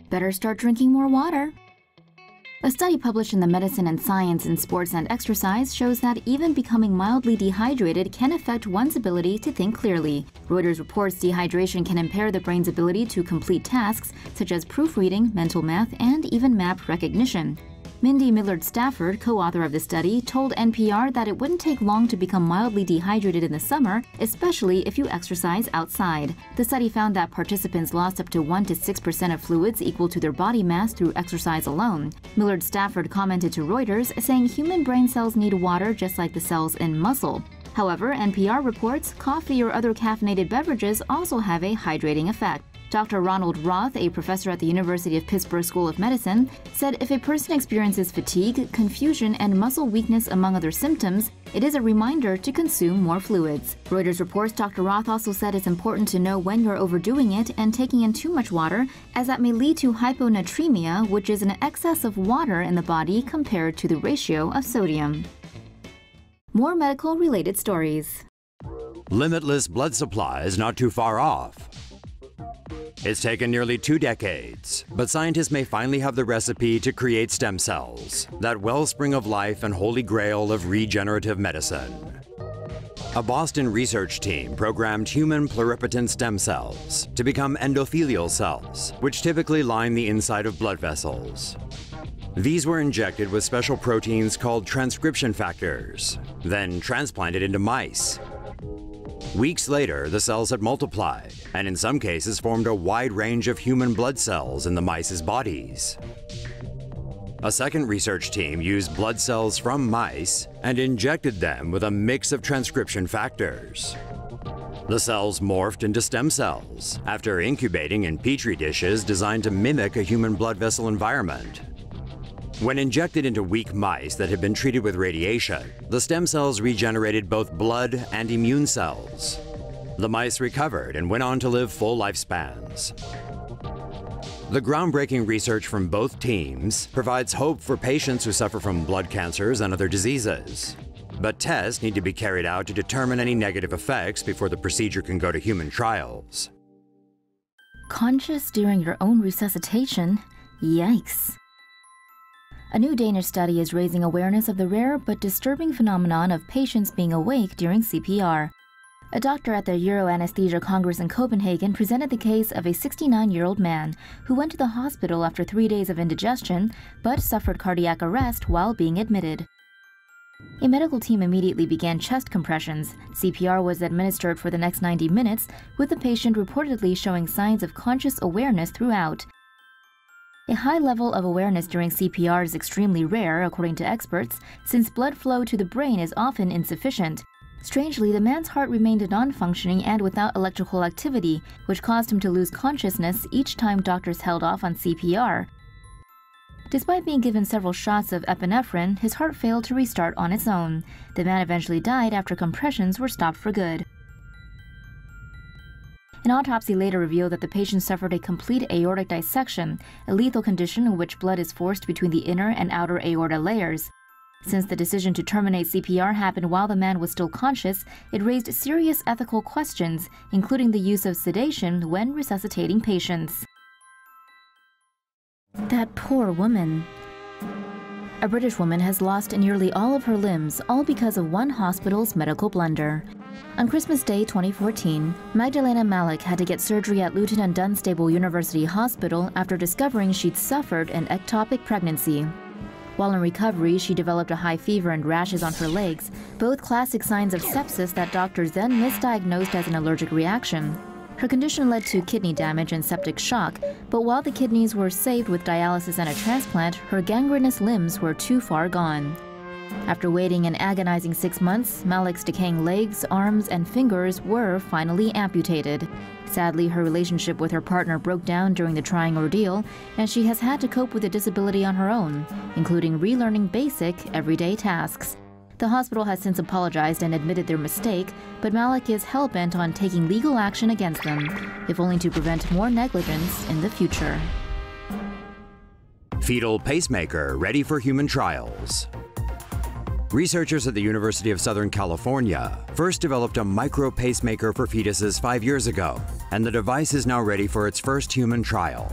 Better start drinking more water. A study published in the Medicine and Science in Sports and Exercise shows that even becoming mildly dehydrated can affect one's ability to think clearly. Reuters reports dehydration can impair the brain's ability to complete tasks such as proofreading, mental math, and even map recognition. Mindy Millard-Stafford, co-author of the study, told NPR that it wouldn't take long to become mildly dehydrated in the summer, especially if you exercise outside. The study found that participants lost up to 1 to 6% of fluids equal to their body mass through exercise alone. Millard-Stafford commented to Reuters, saying human brain cells need water just like the cells in muscle. However, NPR reports coffee or other caffeinated beverages also have a hydrating effect. Dr. Ronald Roth, a professor at the University of Pittsburgh School of Medicine, said if a person experiences fatigue, confusion, and muscle weakness among other symptoms, it is a reminder to consume more fluids. Reuters reports Dr. Roth also said it's important to know when you're overdoing it and taking in too much water, as that may lead to hyponatremia, which is an excess of water in the body compared to the ratio of sodium. More medical-related stories. Limitless blood supply is not too far off. It's taken nearly 2 decades, but scientists may finally have the recipe to create stem cells, that wellspring of life and holy grail of regenerative medicine. A Boston research team programmed human pluripotent stem cells to become endothelial cells, which typically line the inside of blood vessels. These were injected with special proteins called transcription factors, then transplanted into mice. Weeks later, the cells had multiplied, and in some cases formed a wide range of human blood cells in the mice's bodies. A second research team used blood cells from mice and injected them with a mix of transcription factors. The cells morphed into stem cells after incubating in petri dishes designed to mimic a human blood vessel environment. When injected into weak mice that had been treated with radiation, the stem cells regenerated both blood and immune cells. The mice recovered and went on to live full lifespans. The groundbreaking research from both teams provides hope for patients who suffer from blood cancers and other diseases. But tests need to be carried out to determine any negative effects before the procedure can go to human trials. Conscious during your own resuscitation? Yikes. A new Danish study is raising awareness of the rare but disturbing phenomenon of patients being awake during CPR. A doctor at the Euroanesthesia Congress in Copenhagen presented the case of a 69-year-old man who went to the hospital after 3 days of indigestion but suffered cardiac arrest while being admitted. A medical team immediately began chest compressions. CPR was administered for the next 90 minutes, with the patient reportedly showing signs of conscious awareness throughout. A high level of awareness during CPR is extremely rare, according to experts, since blood flow to the brain is often insufficient. Strangely, the man's heart remained non-functioning and without electrical activity, which caused him to lose consciousness each time doctors held off on CPR. Despite being given several shots of epinephrine, his heart failed to restart on its own. The man eventually died after compressions were stopped for good. An autopsy later revealed that the patient suffered a complete aortic dissection, a lethal condition in which blood is forced between the inner and outer aorta layers. Since the decision to terminate CPR happened while the man was still conscious, it raised serious ethical questions, including the use of sedation when resuscitating patients. That poor woman. A British woman has lost nearly all of her limbs, all because of one hospital's medical blunder. On Christmas Day 2014, Magdalena Malik had to get surgery at Luton and Dunstable University Hospital after discovering she'd suffered an ectopic pregnancy. While in recovery, she developed a high fever and rashes on her legs, both classic signs of sepsis that doctors then misdiagnosed as an allergic reaction. Her condition led to kidney damage and septic shock, but while the kidneys were saved with dialysis and a transplant, her gangrenous limbs were too far gone. After waiting an agonizing 6 months, Malik's decaying legs, arms, and fingers were finally amputated. Sadly, her relationship with her partner broke down during the trying ordeal, and she has had to cope with the disability on her own, including relearning basic, everyday tasks. The hospital has since apologized and admitted their mistake, but Malik is hell-bent on taking legal action against them, if only to prevent more negligence in the future. Fetal pacemaker ready for human trials. Researchers at the University of Southern California first developed a micro pacemaker for fetuses 5 years ago, and the device is now ready for its first human trial.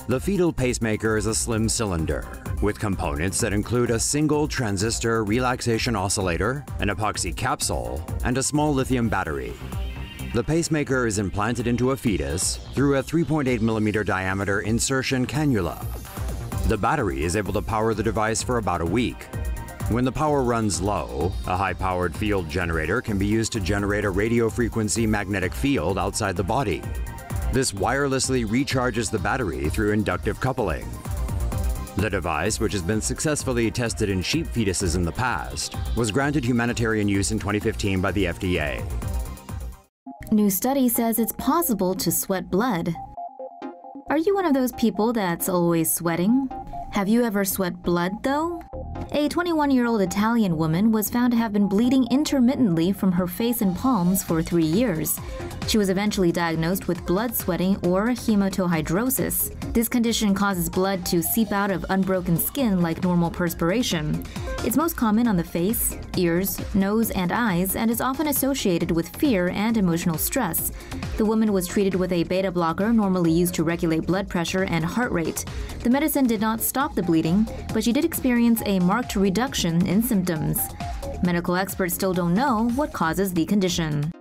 The fetal pacemaker is a slim cylinder with components that include a single transistor relaxation oscillator, an epoxy capsule, and a small lithium battery. The pacemaker is implanted into a fetus through a 3.8 mm diameter insertion cannula. The battery is able to power the device for about a week. When the power runs low, a high-powered field generator can be used to generate a radio frequency magnetic field outside the body. This wirelessly recharges the battery through inductive coupling. The device, which has been successfully tested in sheep fetuses in the past, was granted humanitarian use in 2015 by the FDA. New study says it's possible to sweat blood. Are you one of those people that's always sweating? Have you ever sweat blood, though? A 21-year-old Italian woman was found to have been bleeding intermittently from her face and palms for 3 years. She was eventually diagnosed with blood sweating or hematohydrosis. This condition causes blood to seep out of unbroken skin like normal perspiration. It's most common on the face, ears, nose, and eyes, and is often associated with fear and emotional stress. The woman was treated with a beta blocker normally used to regulate blood pressure and heart rate. The medicine did not stop the bleeding, but she did experience a marked reduction in symptoms. Medical experts still don't know what causes the condition.